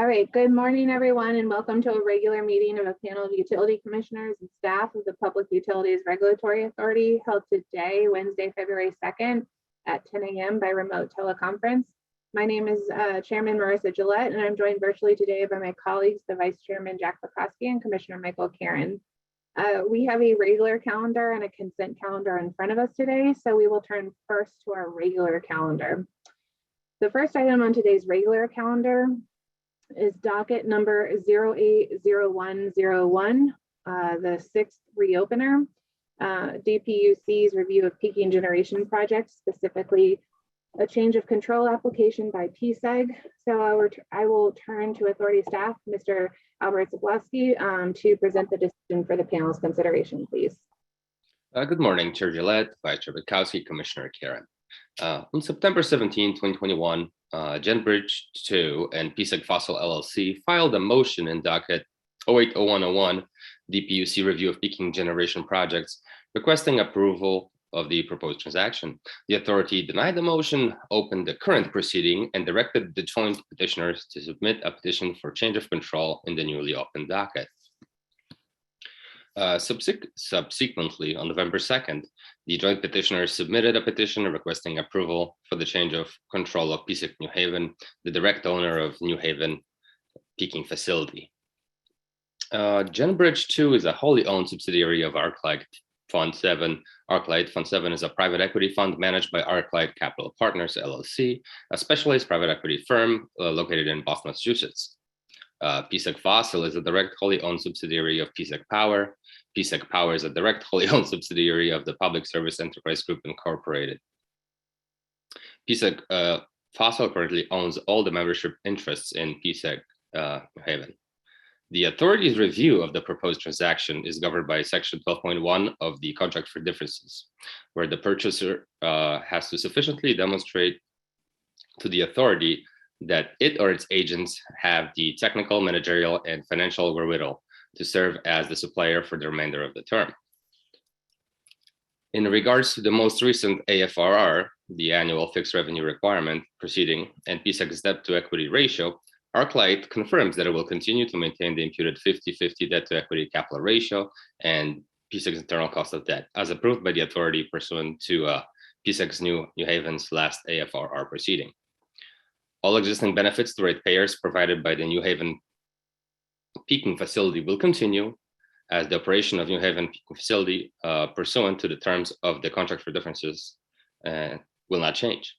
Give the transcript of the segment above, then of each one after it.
All right, good morning, everyone, and welcome to a regular meeting of a panel of utility commissioners and staff of the Public Utilities Regulatory Authority held today, Wednesday, February 2nd at 10 a.m. by remote teleconference. My name is Chairman Marissa Gillette, and I'm joined virtually today by my colleagues, the Vice Chairman Jack Pekoski and Commissioner Michael Karen. We have a regular calendar and a consent calendar in front of us today, so we will turn first to our regular calendar. The first item on today's regular calendar is docket number 080101, the sixth reopener, DPUC's review of peaking generation projects, specifically a change of control application by PSEG. So I will turn to authority staff, Mr. Albert Zablowski, to present the decision for the panel's consideration, please. Good morning, Chair Gillette, Vice Chair Pekoski, Commissioner Karen. On September 17, 2021, Genbridge 2 and PSEG Fossil LLC filed a motion in docket 080101, DPUC review of peaking generation projects, requesting approval of the proposed transaction. The authority denied the motion, opened the current proceeding, and directed the joint petitioners to submit a petition for change of control in the newly opened docket. Subsequently, on November 2nd, the joint petitioners submitted a petition requesting approval for the change of control of PSEG New Haven, the direct owner of New Haven peaking facility. Genbridge 2 is a wholly owned subsidiary of ArcLight Fund 7. ArcLight Fund 7 is a private equity fund managed by ArcLight Capital Partners, LLC, a specialized private equity firm located in Boston, Massachusetts. PSEG Fossil is a direct wholly owned subsidiary of PSEG Power. PSEG Power is a direct wholly owned subsidiary of the Public Service Enterprise Group Incorporated. PSEG Fossil currently owns all the membership interests in PSEG New Haven. The authority's review of the proposed transaction is governed by Section 12.1 of the Contract for Differences, where the purchaser has to sufficiently demonstrate to the authority that it or its agents have the technical, managerial, and financial wherewithal to serve as the supplier for the remainder of the term. In regards to the most recent AFRR, the annual fixed revenue requirement proceeding, and PSEG's debt to equity ratio, ArcLight confirms that it will continue to maintain the imputed 50-50 debt to equity capital ratio and PSEG's internal cost of debt, as approved by the authority pursuant to PSEG's New Haven's last AFRR proceeding. All existing benefits to ratepayers provided by the New Haven peaking facility will continue, as the operation of New Haven peaking facility pursuant to the terms of the Contract for Differences will not change.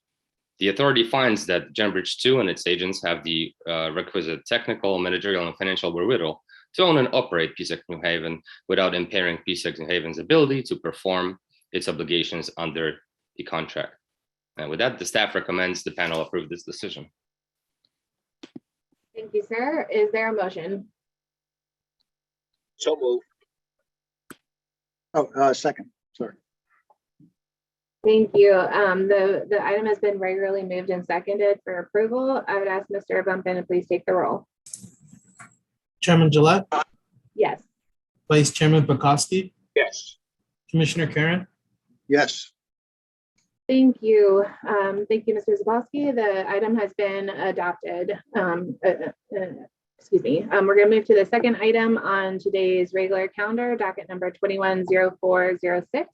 The authority finds that Genbridge 2 and its agents have the requisite technical, managerial, and financial wherewithal to own and operate PSEG New Haven without impairing PSEG New Haven's ability to perform its obligations under the contract. And with that, the staff recommends the panel approve this decision. Thank you, sir. Is there a motion? So moved. Oh, second, sorry. Thank you. The item has been regularly moved and seconded for approval. I would ask Mr. Bumpin to please take the roll. Chairman Gillette, Yes. Vice Chairman Pekoski, Yes. Commissioner Karen, Yes. Thank you. Thank you, Mr. Zablowski. The item has been adopted. Excuse me. We're going to move to the second item on today's regular calendar, docket number 210406.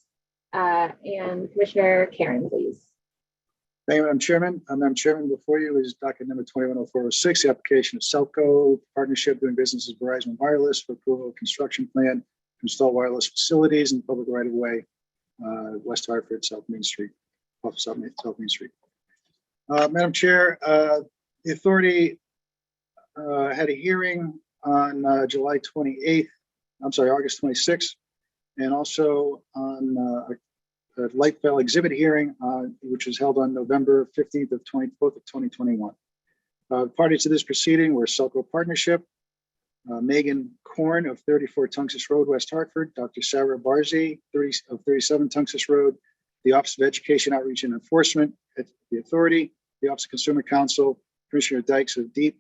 And Commissioner Karen, please. Thank you, Madam Chairman. Madam Chairman, before you is docket number 210406, the application of Celco Partnership doing business as Verizon Wireless for approval of construction plan to install wireless facilities in public right of way, West Hartford, South Main Street, off South Main Street. Madam Chair, the authority had a hearing on August 26th, and also on a light fail exhibit hearing, which was held on November 15th of 2021. Parties to this proceeding were Celco Partnership, Megan Korn of 34 Tungus Road, West Hartford, Dr. Sarah Barzi of 37 Tungus Road, the Office of Education, Outreach, and Enforcement at the authority, the Office of Consumer Counsel, Commissioner Dykes of DEEP,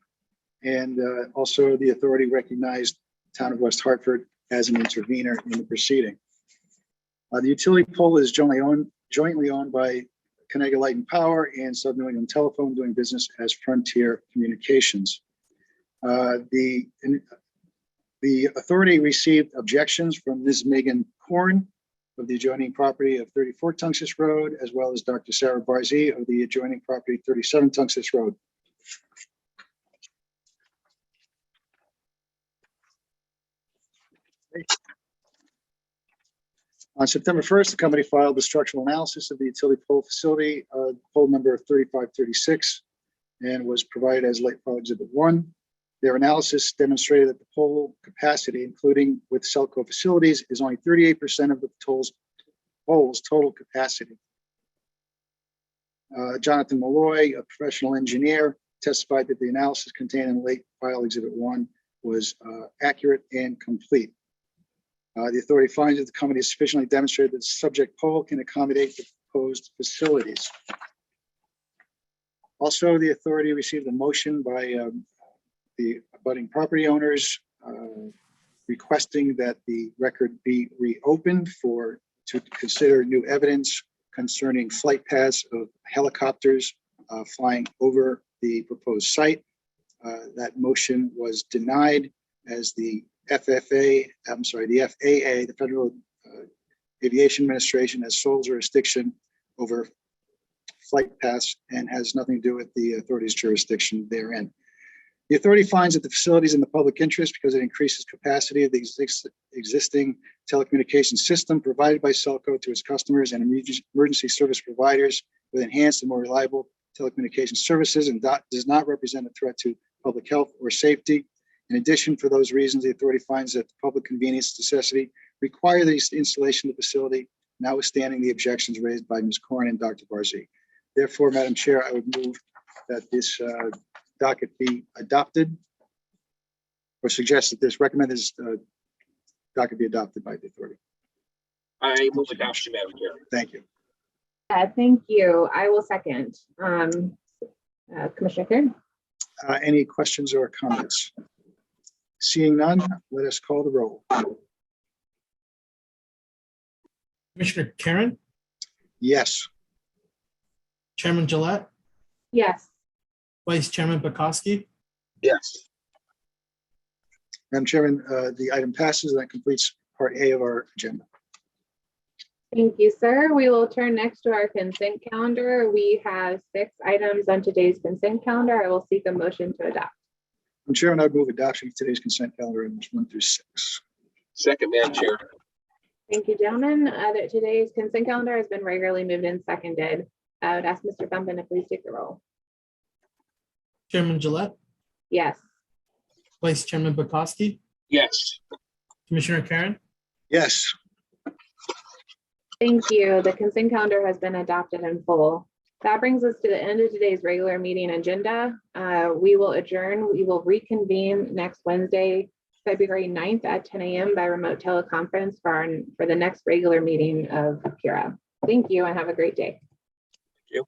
and also the authority recognized the town of West Hartford as an intervener in the proceeding. The utility pole is jointly owned by Connecticut Light and Power and Southern New England Telephone, doing business as Frontier Communications. The authority received objections from Ms. Megan Korn of the adjoining property of 34 Tungus Road, as well as Dr. Sarah Barzee of the adjoining property 37 Tungus Road. On September 1st, the company filed the structural analysis of the utility pole facility, pole number 3536, and was provided as late file exhibit 1. Their analysis demonstrated that the pole capacity, including with Selco facilities, is only 38% of the pole's total capacity. Jonathan Malloy, a professional engineer, testified that the analysis contained in late file exhibit 1 was accurate and complete. The authority finds that the company has sufficiently demonstrated that the subject pole can accommodate the proposed facilities. Also, the authority received a motion by the abutting property owners requesting that the record be reopened to consider new evidence concerning flight paths of helicopters flying over the proposed site. That motion was denied as the FAA, the Federal Aviation Administration, has sole jurisdiction over flight paths and has nothing to do with the authority's jurisdiction therein. The authority finds that the facility is in the public interest because it increases capacity of the existing telecommunications system provided by Selco to its customers and emergency service providers with enhanced and more reliable telecommunications services, and does not represent a threat to public health or safety. In addition, for those reasons, the authority finds that the public convenience necessity require the installation of the facility, notwithstanding the objections raised by Ms. Korn and Dr. Barzee. Therefore, Madam Chair, I would move that this docket be adopted, or suggest that this recommended docket be adopted by the authority. I move adoption, Madam Chair. Thank you. Thank you. I will second. Commissioner Kern? Any questions or comments? Seeing none, let us call the roll. Commissioner Karen, Yes. Chairman Gillette, Yes. Vice Chairman Bukowski, Yes. Madam Chairman, the item passes, and that completes part A of our agenda. Thank you, sir. We will turn next to our consent calendar. We have 6 items on today's consent calendar. I will seek a motion to adopt. Madam Chairman, I would move adoption of today's consent calendar items 1 through 6. Second, Madam Chair. Thank you, gentlemen. That today's consent calendar has been regularly moved and seconded. I would ask Mr. Thumpin to please take the roll. Chairman Gillette, Yes. Vice Chairman Bukowski, Yes. Commissioner Karen, Yes. Thank you. The consent calendar has been adopted in full. That brings us to the end of today's regular meeting agenda. We will adjourn. We will reconvene next Wednesday, February 9th at 10 a.m. by remote teleconference for the next regular meeting of PURA. Thank you and have a great day. Thank you.